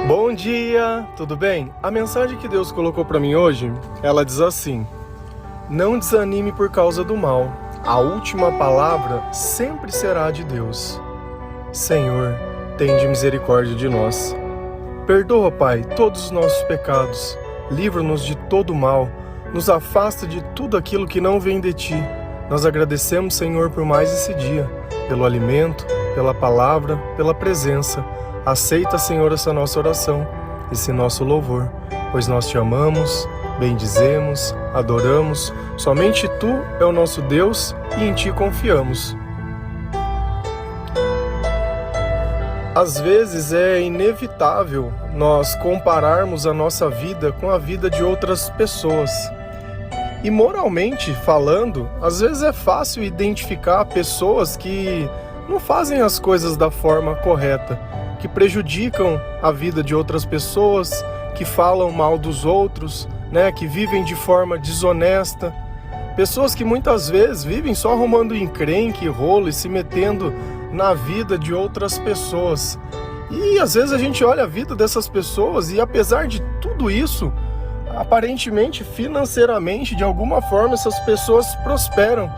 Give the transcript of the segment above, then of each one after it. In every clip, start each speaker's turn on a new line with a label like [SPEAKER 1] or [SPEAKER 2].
[SPEAKER 1] Bom dia, tudo bem? A mensagem que Deus colocou para mim hoje, ela diz assim: não desanime por causa do mal, a última palavra sempre será de Deus. Senhor, tende misericórdia de nós. Perdoa, Pai, todos os nossos pecados, livra-nos de todo mal, nos afasta de tudo aquilo que não vem de Ti. Nós agradecemos, Senhor, por mais esse dia, pelo alimento, pela palavra, pela presença. Aceita, Senhor, essa nossa oração, esse nosso louvor, pois nós Te amamos, bendizemos, adoramos. Somente Tu é o nosso Deus e em Ti confiamos. Às vezes é inevitável nós compararmos a nossa vida com a vida de outras pessoas. E moralmente falando, às vezes é fácil identificar pessoas que não fazem as coisas da forma correta, que prejudicam a vida de outras pessoas, que falam mal dos outros, que vivem de forma desonesta. Pessoas que muitas vezes vivem só arrumando encrenque, rolo e se metendo na vida de outras pessoas. E às vezes a gente olha a vida dessas pessoas e, apesar de tudo isso, aparentemente, financeiramente, de alguma forma, essas pessoas prosperam.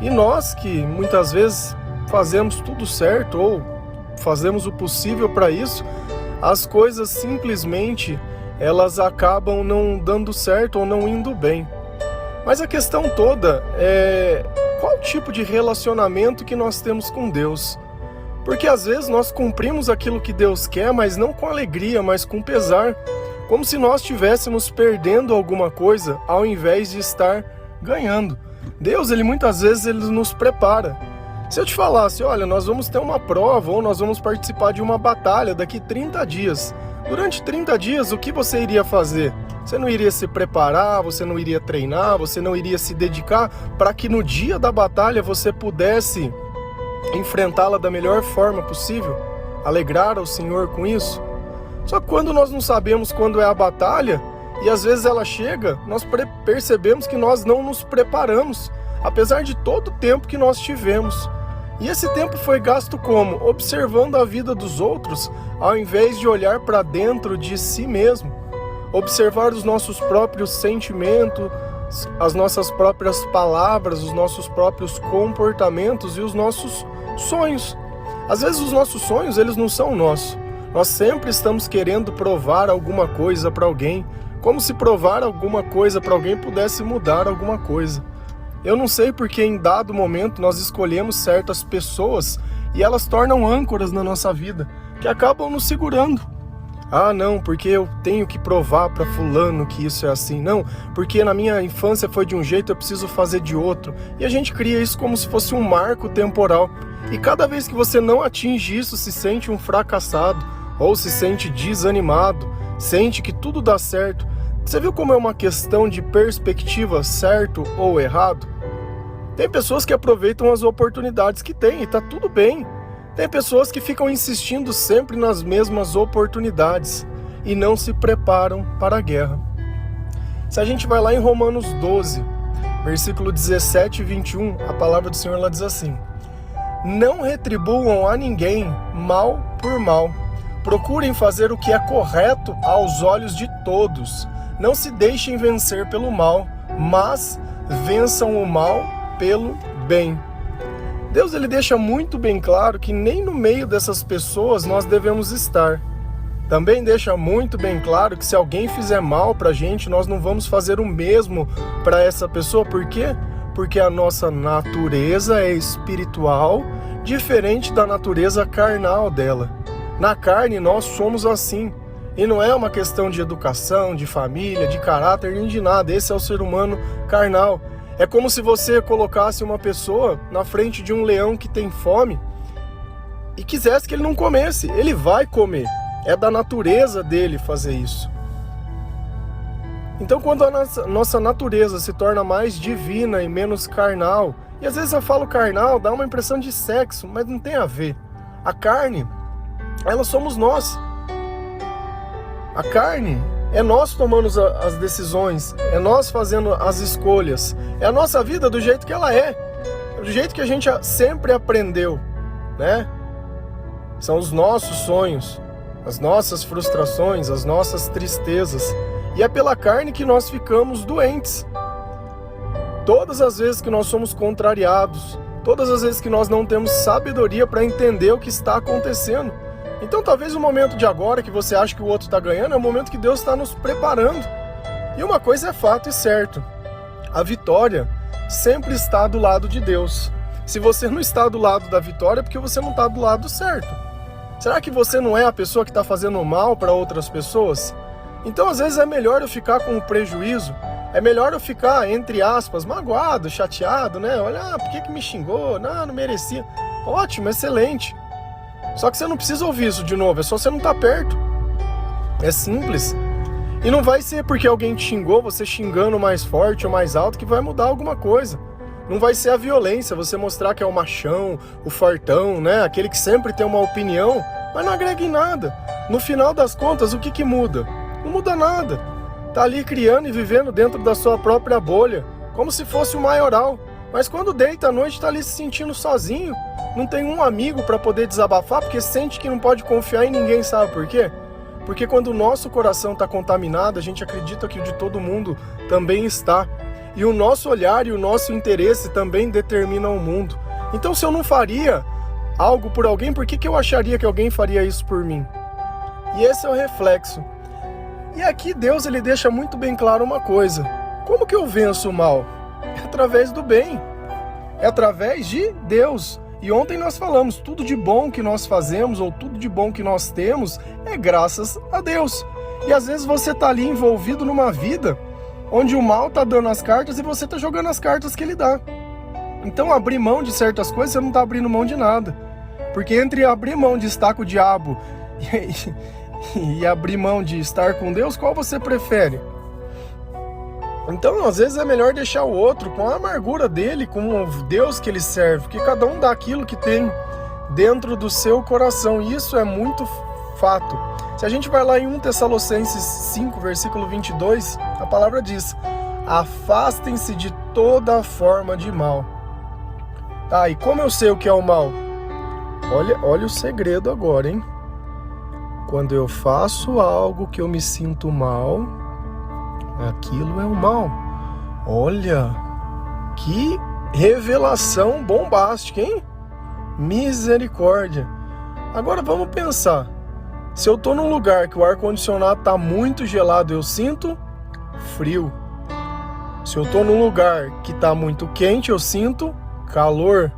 [SPEAKER 1] E nós que muitas vezes fazemos tudo certo ou fazemos o possível para isso, as coisas simplesmente elas acabam não dando certo ou não indo bem. Mas a questão toda é qual tipo de relacionamento que nós temos com Deus. Porque às vezes nós cumprimos aquilo que Deus quer, mas não com alegria, mas com pesar, como se nós estivéssemos perdendo alguma coisa ao invés de estar ganhando. Deus, muitas vezes ele nos prepara. Se eu te falasse, olha, nós vamos ter uma prova ou nós vamos participar de uma batalha daqui 30 dias. Durante 30 dias, o que você iria fazer? Você não iria se preparar, você não iria treinar, você não iria se dedicar para que no dia da batalha você pudesse enfrentá-la da melhor forma possível? Alegrar ao Senhor com isso? Só que quando nós não sabemos quando é a batalha, e às vezes ela chega, nós percebemos que nós não nos preparamos, apesar de todo o tempo que nós tivemos. E esse tempo foi gasto como? Observando a vida dos outros, ao invés de olhar para dentro de si mesmo. Observar os nossos próprios sentimentos, as nossas próprias palavras, os nossos próprios comportamentos e os nossos sonhos. Às vezes os nossos sonhos, eles não são nossos. Nós sempre estamos querendo provar alguma coisa para alguém, como se provar alguma coisa para alguém pudesse mudar alguma coisa. Eu não sei porque em dado momento nós escolhemos certas pessoas e elas tornam âncoras na nossa vida, que acabam nos segurando. Ah, não, porque eu tenho que provar para fulano que isso é assim. Não, porque na minha infância foi de um jeito, eu preciso fazer de outro. E a gente cria isso como se fosse um marco temporal. E cada vez que você não atinge isso, se sente um fracassado, ou se sente desanimado, sente que tudo dá certo. Você viu como é uma questão de perspectiva, certo ou errado? Tem pessoas que aproveitam as oportunidades que têm e tá tudo bem. Tem pessoas que ficam insistindo sempre nas mesmas oportunidades e não se preparam para a guerra. Se a gente vai lá em Romanos 12, versículo 17 e 21, a palavra do Senhor ela diz assim: não retribuam a ninguém mal por mal. Procurem fazer o que é correto aos olhos de todos. Não se deixem vencer pelo mal, mas vençam o mal pelo bem. Deus ele deixa muito bem claro que nem no meio dessas pessoas nós devemos estar. Também deixa muito bem claro que se alguém fizer mal pra gente, nós não vamos fazer o mesmo para essa pessoa. Por quê? Porque a nossa natureza é espiritual, diferente da natureza carnal dela. Na carne nós somos assim. E não é uma questão de educação, de família, de caráter, nem de nada. Esse é o ser humano carnal. É como se você colocasse uma pessoa na frente de um leão que tem fome e quisesse que ele não comesse. Ele vai comer. É da natureza dele fazer isso. Então, quando a nossa natureza se torna mais divina e menos carnal, e às vezes eu falo carnal, dá uma impressão de sexo, mas não tem a ver. A carne, ela somos nós. A carne é nós tomando as decisões, é nós fazendo as escolhas, é a nossa vida do jeito que ela é, do jeito que a gente sempre aprendeu, né? São os nossos sonhos. as nossas frustrações, as nossas tristezas. E é pela carne que nós ficamos doentes. Todas as vezes que nós somos contrariados, todas as vezes que nós não temos sabedoria para entender o que está acontecendo. Então talvez o momento de agora que você acha que o outro está ganhando é o momento que Deus está nos preparando. E uma coisa é fato e certo: a vitória sempre está do lado de Deus. Se você não está do lado da vitória é porque você não está do lado certo. Será que você não é a pessoa que está fazendo mal para outras pessoas? Então às vezes é melhor eu ficar com o prejuízo, é melhor eu ficar, entre aspas, magoado, chateado, né? Olha, por que me xingou? Não merecia. Ótimo, excelente. Só que você não precisa ouvir isso de novo, é só você não estar perto. É simples. E não vai ser porque alguém te xingou, você xingando mais forte ou mais alto, que vai mudar alguma coisa. Não vai ser a violência, você mostrar que é o machão, o fortão, né? Aquele que sempre tem uma opinião, mas não agrega em nada. No final das contas, o que muda? Não muda nada. Tá ali criando e vivendo dentro da sua própria bolha, como se fosse o maioral. Mas quando deita à noite, tá ali se sentindo sozinho. Não tem um amigo para poder desabafar, porque sente que não pode confiar em ninguém, sabe por quê? Porque quando o nosso coração está contaminado, a gente acredita que o de todo mundo também está. E o nosso olhar e o nosso interesse também determinam o mundo. Então se eu não faria algo por alguém, por que eu acharia que alguém faria isso por mim? E esse é o reflexo. E aqui Deus ele deixa muito bem claro uma coisa: como que eu venço o mal? É através do bem, é através de Deus. E ontem nós falamos, tudo de bom que nós fazemos ou tudo de bom que nós temos é graças a Deus. E às vezes você está ali envolvido numa vida onde o mal está dando as cartas e você está jogando as cartas que ele dá. Então abrir mão de certas coisas, você não está abrindo mão de nada. Porque entre abrir mão de estar com o diabo e abrir mão de estar com Deus, qual você prefere? Então, às vezes é melhor deixar o outro com a amargura dele, com o Deus que ele serve, porque cada um dá aquilo que tem dentro do seu coração, e isso é muito fato. Se a gente vai lá em 1 Tessalonicenses 5, versículo 22, a palavra diz: afastem-se de toda forma de mal. Tá, e como eu sei o que é o mal? Olha o segredo agora, hein? Quando eu faço algo que eu me sinto mal, aquilo é o mal. Olha, que revelação bombástica, hein? Misericórdia. Agora vamos pensar. Se eu tô num lugar que o ar-condicionado tá muito gelado, eu sinto frio. Se eu tô num lugar que tá muito quente, eu sinto calor.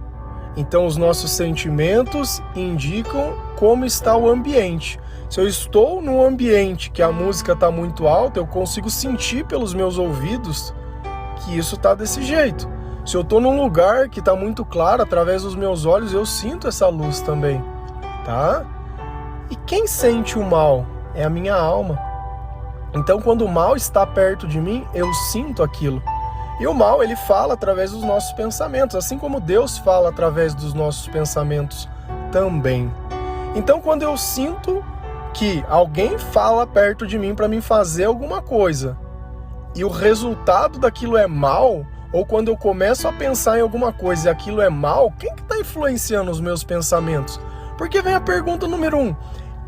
[SPEAKER 1] Então os nossos sentimentos indicam como está o ambiente. Se eu estou num ambiente que a música está muito alta, eu consigo sentir pelos meus ouvidos que isso está desse jeito. Se eu estou num lugar que está muito claro, através dos meus olhos, eu sinto essa luz também, tá? E quem sente o mal é a minha alma. Então, quando o mal está perto de mim, eu sinto aquilo. E o mal, ele fala através dos nossos pensamentos, assim como Deus fala através dos nossos pensamentos também. Então, quando eu sinto que alguém fala perto de mim para mim fazer alguma coisa e o resultado daquilo é mal, ou quando eu começo a pensar em alguma coisa e aquilo é mal, quem que está influenciando os meus pensamentos? Porque vem a pergunta número 1.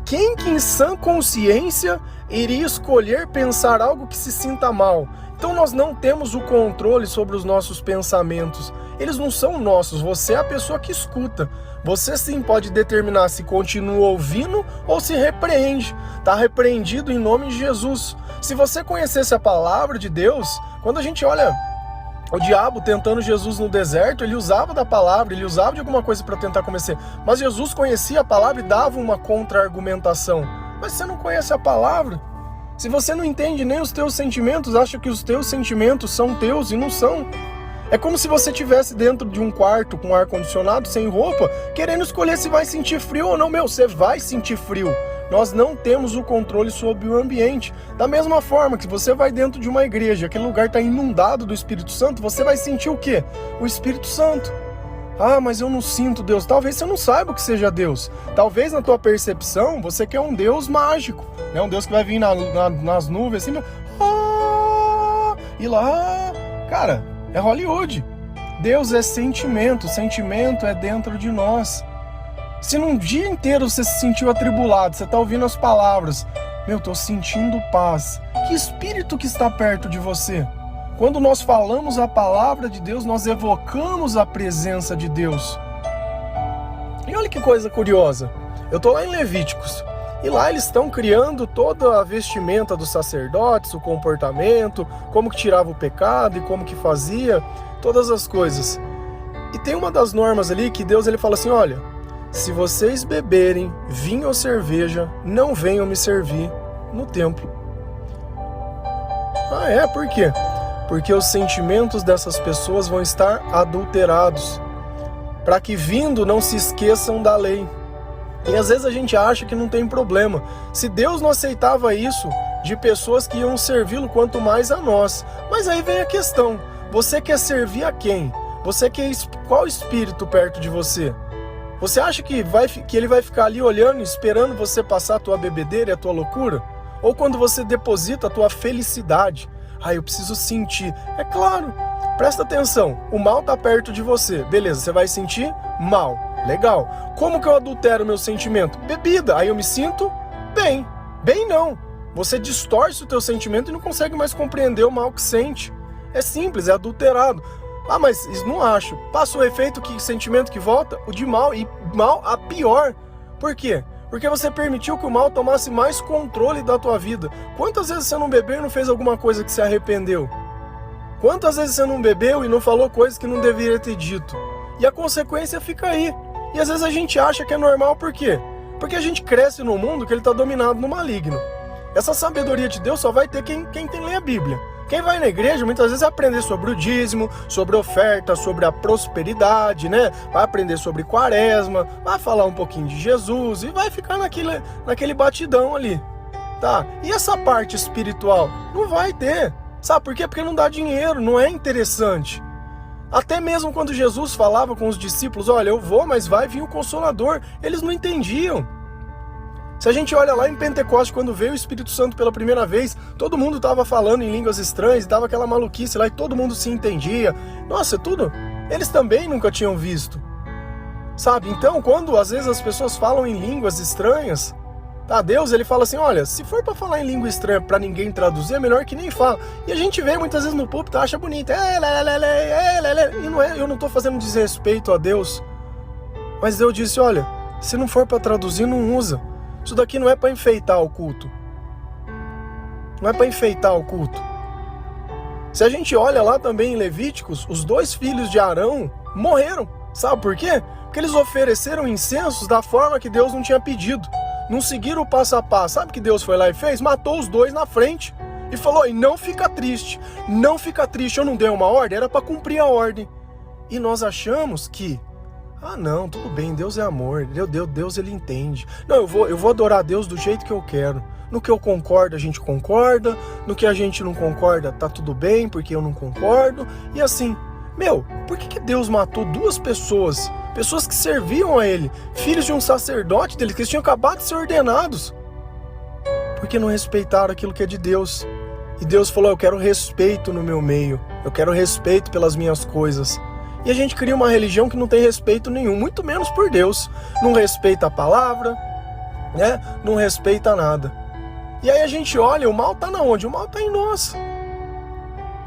[SPEAKER 1] Quem que em sã consciência iria escolher pensar algo que se sinta mal? Então nós não temos o controle sobre os nossos pensamentos. Eles não são nossos, você é a pessoa que escuta. Você sim pode determinar se continua ouvindo ou se repreende. Está repreendido em nome de Jesus. Se você conhecesse a palavra de Deus, quando a gente olha o diabo tentando Jesus no deserto, ele usava da palavra, ele usava de alguma coisa para tentar convencer. Mas Jesus conhecia a palavra e dava uma contra-argumentação. Mas você não conhece a palavra? Se você não entende nem os teus sentimentos, acha que os teus sentimentos são teus e não são. É como se você estivesse dentro de um quarto com ar-condicionado, sem roupa, querendo escolher se vai sentir frio ou não. Você vai sentir frio. Nós não temos o controle sobre o ambiente. Da mesma forma que você vai dentro de uma igreja, aquele lugar está inundado do Espírito Santo, você vai sentir o quê? O Espírito Santo. Ah, mas eu não sinto Deus. Talvez você não saiba o que seja Deus. Talvez na tua percepção você quer um Deus mágico, né? Um Deus que vai vir nas nuvens assim, e lá, cara, é Hollywood. Deus é sentimento, sentimento é dentro de nós. Se num dia inteiro você se sentiu atribulado, você está ouvindo as palavras, meu, estou sentindo paz. Que espírito que está perto de você? Quando nós falamos a palavra de Deus, nós evocamos a presença de Deus. E olha que coisa curiosa. Eu estou lá em Levíticos. E lá eles estão criando toda a vestimenta dos sacerdotes, o comportamento, como que tirava o pecado e como que fazia, todas as coisas. E tem uma das normas ali que Deus ele fala assim, olha, se vocês beberem vinho ou cerveja, não venham me servir no templo. Ah, é? Por quê? Porque os sentimentos dessas pessoas vão estar adulterados, para que vindo não se esqueçam da lei. E às vezes a gente acha que não tem problema. Se Deus não aceitava isso de pessoas que iam servi-lo, quanto mais a nós. Mas aí vem a questão, você quer servir a quem? Você quer qual espírito perto de você? Você acha que ele vai ficar ali olhando, esperando você passar a tua bebedeira e a tua loucura? Ou quando você deposita a tua felicidade? Ah, eu preciso sentir. É claro, presta atenção, o mal está perto de você. Beleza, você vai sentir mal. Legal. Como que eu adultero meu sentimento? Bebida. Aí eu me sinto bem. Bem não. Você distorce o teu sentimento e não consegue mais compreender o mal que sente. É simples, é adulterado. Ah, mas isso não acho. Passa o efeito, que sentimento que volta? O de mal, e mal a pior. Por quê? Porque você permitiu que o mal tomasse mais controle da tua vida. Quantas vezes você não bebeu e não fez alguma coisa que se arrependeu? Quantas vezes você não bebeu e não falou coisas que não deveria ter dito? E a consequência fica aí. E às vezes a gente acha que é normal, por quê? Porque a gente cresce num mundo que ele está dominado no maligno. Essa sabedoria de Deus só vai ter quem lê a Bíblia. Quem vai na igreja muitas vezes vai aprender sobre o dízimo, sobre oferta, sobre a prosperidade, né? Vai aprender sobre quaresma, vai falar um pouquinho de Jesus e vai ficar naquele batidão ali, tá? E essa parte espiritual? Não vai ter. Sabe por quê? Porque não dá dinheiro, não é interessante. Até mesmo quando Jesus falava com os discípulos, olha, eu vou, mas vai vir o Consolador, eles não entendiam. Se a gente olha lá em Pentecostes, quando veio o Espírito Santo pela primeira vez, todo mundo estava falando em línguas estranhas, dava aquela maluquice lá e todo mundo se entendia. Nossa, tudo. Eles também nunca tinham visto. Sabe? Então, quando às vezes as pessoas falam em línguas estranhas, tá? Deus, ele fala assim, olha, se for para falar em língua estranha para ninguém traduzir, é melhor que nem fala. E a gente vê muitas vezes no púlpito, acha bonito. E não é, eu não estou fazendo desrespeito a Deus. Mas Deus disse, olha, se não for para traduzir, não usa. Isso daqui não é para enfeitar o culto. Não é para enfeitar o culto. Se a gente olha lá também em Levíticos, os 2 filhos de Arão morreram. Sabe por quê? Porque eles ofereceram incensos da forma que Deus não tinha pedido. Não seguiram o passo a passo. Sabe o que Deus foi lá e fez? Matou os 2 na frente. E falou, e não fica triste. Não fica triste, eu não dei uma ordem, era para cumprir a ordem. E nós achamos que ah não, tudo bem, Deus é amor, Deus ele entende. Não, eu vou adorar a Deus do jeito que eu quero. No que eu concordo, a gente concorda. No que a gente não concorda, tá tudo bem, porque eu não concordo. E assim, meu, por que Deus matou 2 pessoas? Pessoas que serviam a ele, filhos de um sacerdote dele, que eles tinham acabado de ser ordenados. Porque não respeitaram aquilo que é de Deus. E Deus falou, eu quero respeito no meu meio. Eu quero respeito pelas minhas coisas. E a gente cria uma religião que não tem respeito nenhum, muito menos por Deus. Não respeita a palavra, né? Não respeita nada. E aí a gente olha, o mal tá na onde? O mal tá em nós.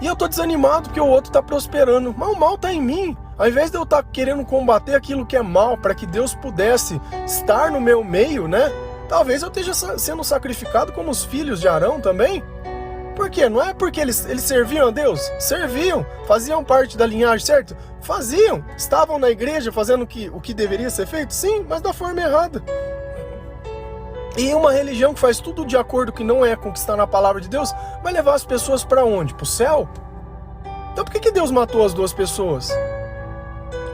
[SPEAKER 1] E eu tô desanimado porque o outro tá prosperando. Mas o mal tá em mim. Ao invés de eu estar querendo combater aquilo que é mal, para que Deus pudesse estar no meu meio, né? Talvez eu esteja sendo sacrificado como os filhos de Arão também. Por quê? Não é porque eles serviam a Deus? Serviam, faziam parte da linhagem, certo? Faziam, estavam na igreja fazendo o que deveria ser feito? Sim, mas da forma errada. E uma religião que faz tudo de acordo que não é com o que está na palavra de Deus, vai levar as pessoas para onde? Para o céu? Então por que Deus matou as 2 pessoas?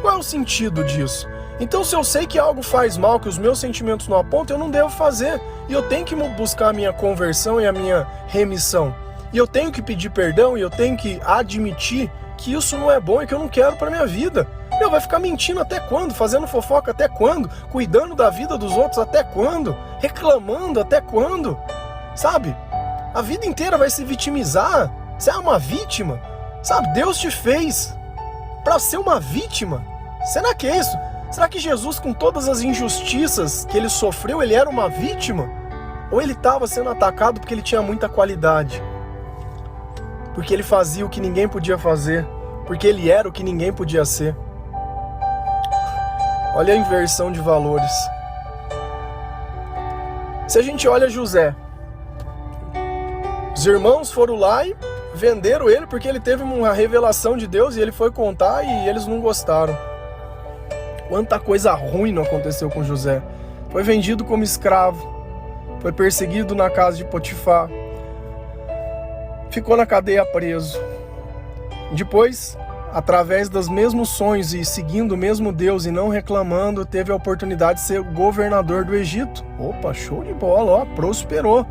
[SPEAKER 1] Qual é o sentido disso? Então se eu sei que algo faz mal, que os meus sentimentos não apontam, eu não devo fazer. E eu tenho que buscar a minha conversão e a minha remissão. E eu tenho que pedir perdão e eu tenho que admitir que isso não é bom e que eu não quero para minha vida. Meu, vai ficar mentindo até quando? Fazendo fofoca até quando? Cuidando da vida dos outros até quando? Reclamando até quando? Sabe? A vida inteira vai se vitimizar. Você é uma vítima. Sabe? Deus te fez para ser uma vítima. Será que é isso? Será que Jesus, com todas as injustiças que ele sofreu, ele era uma vítima? Ou ele estava sendo atacado porque ele tinha muita qualidade? Porque ele fazia o que ninguém podia fazer? Porque ele era o que ninguém podia ser? Olha a inversão de valores. Se a gente olha José, os irmãos foram lá e venderam ele porque ele teve uma revelação de Deus e ele foi contar e eles não gostaram. Quanta coisa ruim não aconteceu com José. Foi vendido como escravo, foi perseguido na casa de Potifar, ficou na cadeia preso. Depois, através dos mesmos sonhos e seguindo o mesmo Deus e não reclamando, teve a oportunidade de ser governador do Egito. Opa, show de bola, ó, prosperou.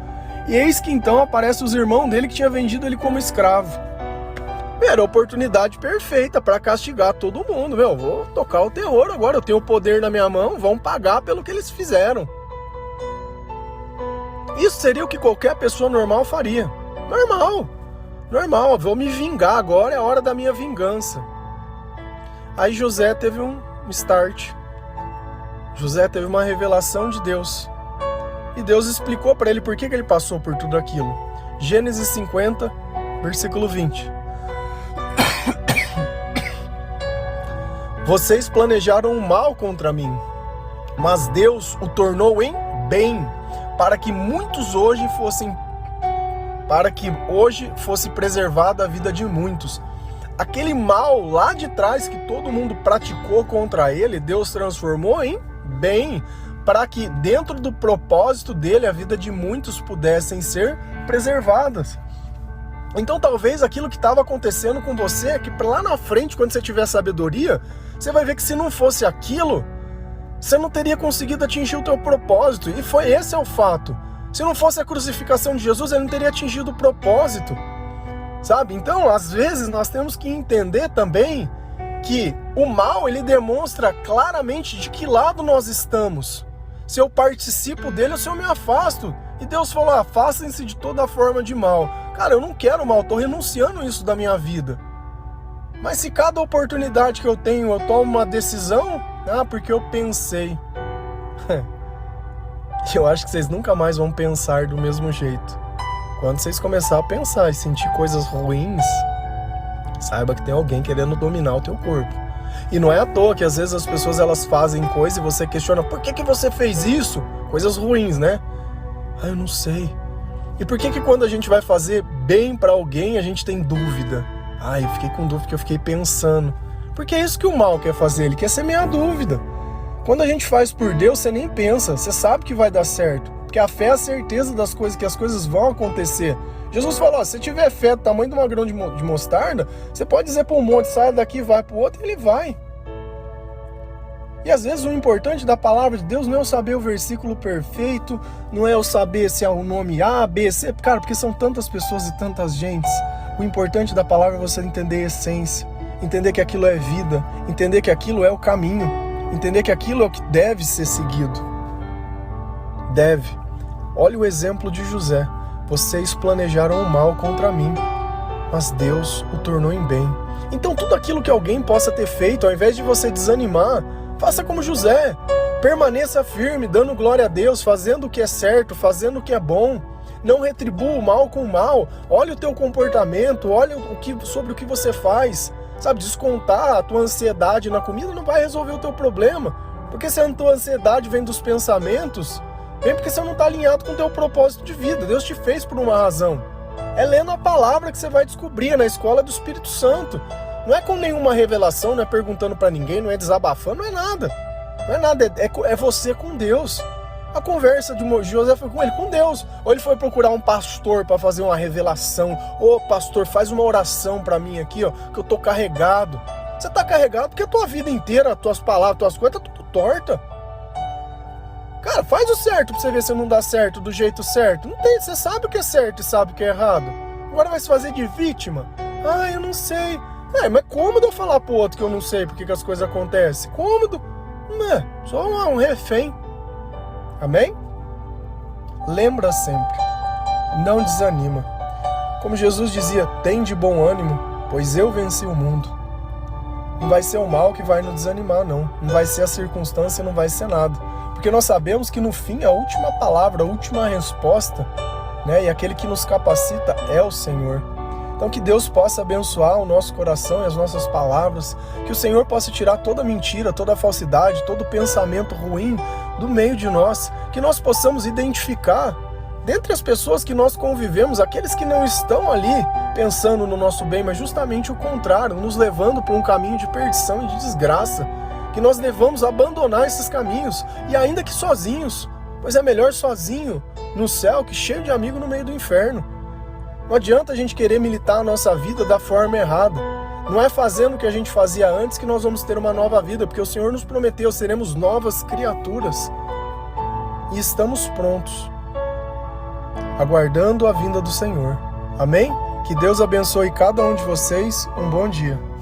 [SPEAKER 1] E eis que então aparecem os irmãos dele que tinha vendido ele como escravo. Era a oportunidade perfeita para castigar todo mundo. Vou tocar o terror agora, eu tenho o poder na minha mão, vão pagar pelo que eles fizeram. Isso seria o que qualquer pessoa normal faria. Normal, vou me vingar agora, é a hora da minha vingança. Aí José teve um start. José teve uma revelação de Deus. E Deus explicou para ele por que ele passou por tudo aquilo. Gênesis 50, versículo 20. Vocês planejaram o mal contra mim, mas Deus o tornou em bem, para que hoje fosse preservada a vida de muitos. Aquele mal lá de trás que todo mundo praticou contra ele, Deus transformou em bem, para que dentro do propósito dele a vida de muitos pudessem ser preservadas. Então talvez aquilo que estava acontecendo com você é que lá na frente, quando você tiver sabedoria, você vai ver que se não fosse aquilo, você não teria conseguido atingir o teu propósito. E esse é o fato. Se não fosse a crucificação de Jesus, ele não teria atingido o propósito. Sabe? Então, às vezes, nós temos que entender também que o mal, ele demonstra claramente de que lado nós estamos. Se eu participo dele ou se eu me afasto. E Deus falou, afastem-se de toda forma de mal. Cara, eu não quero mal, estou renunciando isso da minha vida. Mas se cada oportunidade que eu tenho, eu tomo uma decisão, porque eu pensei. Eu acho que vocês nunca mais vão pensar do mesmo jeito. Quando vocês começarem a pensar e sentir coisas ruins, saiba que tem alguém querendo dominar o teu corpo. E não é à toa que às vezes as pessoas elas fazem coisas e você questiona, por que você fez isso? Coisas ruins, né? Eu não sei. E por que quando a gente vai fazer bem pra alguém, a gente tem dúvida? Eu fiquei com dúvida porque eu fiquei pensando. Porque é isso que o mal quer fazer, ele quer semear a dúvida. Quando a gente faz por Deus, você nem pensa, você sabe que vai dar certo. Porque a fé é a certeza das coisas, que as coisas vão acontecer. Jesus falou, se tiver fé do tamanho de uma grão de mostarda, você pode dizer para um monte, sai daqui, vai para o outro, e ele vai. E às vezes o importante da palavra de Deus não é eu saber o versículo perfeito, não é eu saber se é o nome A, B, C, cara, porque são tantas pessoas e tantas gentes. O importante da palavra é você entender a essência, entender que aquilo é vida, entender que aquilo é o caminho, entender que aquilo é o que deve ser seguido. Deve. Olha o exemplo de José. Vocês planejaram o mal contra mim, mas Deus o tornou em bem. Então tudo aquilo que alguém possa ter feito, ao invés de você desanimar, faça como José. Permaneça firme, dando glória a Deus, fazendo o que é certo, fazendo o que é bom. Não retribua o mal com o mal. Olha o teu comportamento, olha sobre o que você faz. Sabe, descontar a tua ansiedade na comida não vai resolver o teu problema. Porque se a tua ansiedade vem dos pensamentos, vem porque você não está alinhado com o teu propósito de vida. Deus te fez por uma razão. É lendo a palavra que você vai descobrir, é na escola do Espírito Santo. Não é com nenhuma revelação, não é perguntando para ninguém, não é desabafando, não é nada. Não é nada, é você com Deus. A conversa de José foi com ele, com Deus. Ou ele foi procurar um pastor para fazer uma revelação. Ô pastor, faz uma oração para mim aqui, ó, que eu tô carregado. Você tá carregado porque a tua vida inteira, as tuas palavras, as tuas coisas, tá tudo torta. Cara, faz o certo pra você ver se não dá certo do jeito certo. Não tem, você sabe o que é certo e sabe o que é errado. Agora vai se fazer de vítima? Eu não sei. Mas é cômodo eu falar pro outro que eu não sei porque que as coisas acontecem. Cômodo. Não é, só um refém. Amém? Lembra sempre. Não desanima. Como Jesus dizia, tem de bom ânimo, pois eu venci o mundo. Não vai ser o mal que vai nos desanimar, não. Não vai ser a circunstância, não vai ser nada. Porque nós sabemos que no fim a última palavra, a última resposta, né, e aquele que nos capacita é o Senhor. Então que Deus possa abençoar o nosso coração e as nossas palavras, que o Senhor possa tirar toda mentira, toda falsidade, todo pensamento ruim do meio de nós, que nós possamos identificar dentre as pessoas que nós convivemos, aqueles que não estão ali pensando no nosso bem, mas justamente o contrário, nos levando para um caminho de perdição e de desgraça, que nós devamos abandonar esses caminhos, e ainda que sozinhos, pois é melhor sozinho no céu que cheio de amigo no meio do inferno. Não adianta a gente querer militar a nossa vida da forma errada. Não é fazendo o que a gente fazia antes que nós vamos ter uma nova vida, porque o Senhor nos prometeu, seremos novas criaturas. E estamos prontos, aguardando a vinda do Senhor. Amém? Que Deus abençoe cada um de vocês. Um bom dia.